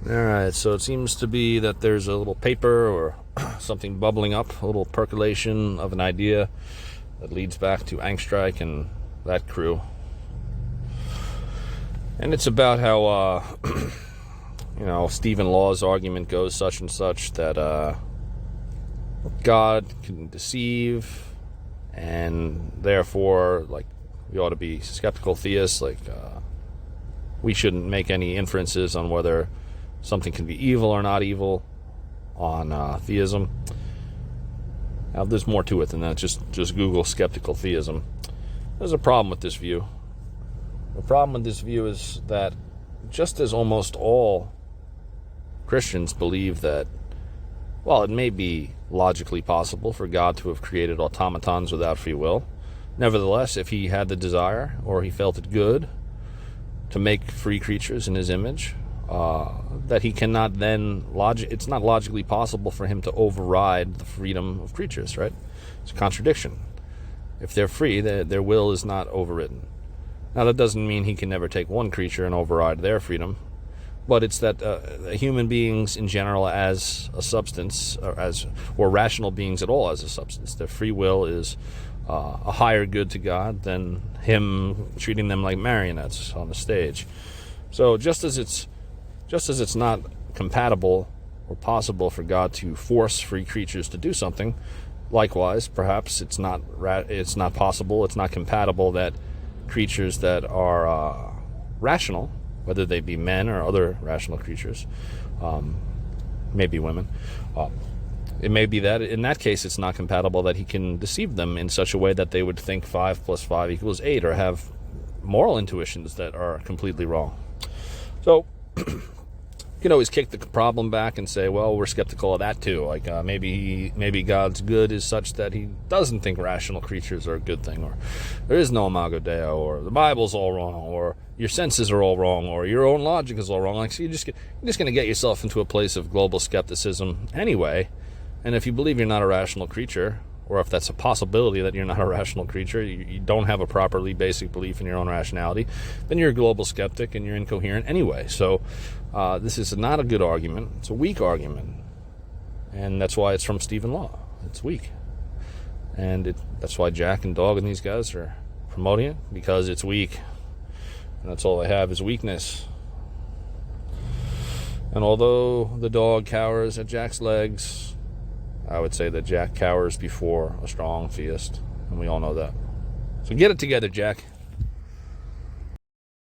Alright, so it seems to be that there's a little paper or something bubbling up, a little percolation of an idea that leads back to Angstreich and that crew. And it's about how, Stephen Law's argument goes such and such that God can deceive, and therefore, we ought to be skeptical theists, we shouldn't make any inferences on whether something can be evil or not evil on theism. Now, there's more to it than that. Just Google skeptical theism. There's a problem with this view. The problem with this view is that just as almost all Christians believe that, well, it may be logically possible for God to have created automatons without free will, nevertheless, if he had the desire or he felt it good to make free creatures in his image, that he cannot then it's not logically possible for him to override the freedom of creatures, right? It's a contradiction. If they're free, their will is not overridden. Now, that doesn't mean he can never take one creature and override their freedom, but it's that human beings in general as a substance, or rational beings at all as a substance, their free will is a higher good to God than him treating them like marionettes on the stage. So just as it's not compatible or possible for God to force free creatures to do something, likewise, perhaps it's not possible, it's not compatible that creatures that are rational, whether they be men or other rational creatures, maybe women, it may be that in that case it's not compatible that he can deceive them in such a way that they would think 5 + 5 = 8, or have moral intuitions that are completely wrong. So you can always kick the problem back and say, well, we're skeptical of that too. Maybe God's good is such that he doesn't think rational creatures are a good thing, or there is no imago Dei, or the Bible's all wrong, or your senses are all wrong, or your own logic is all wrong. So you're just going to get yourself into a place of global skepticism anyway. And if you believe you're not a rational creature, or if that's a possibility that you're not a rational creature, you don't have a properly basic belief in your own rationality, then you're a global skeptic and you're incoherent anyway. So this is not a good argument. It's a weak argument. And that's why it's from Stephen Law. It's weak. And that's why Jack and Dog and these guys are promoting it, because it's weak. And that's all they have is weakness. And although the dog cowers at Jack's legs, I would say that Jack cowers before a strong theist, and we all know that. So get it together, Jack.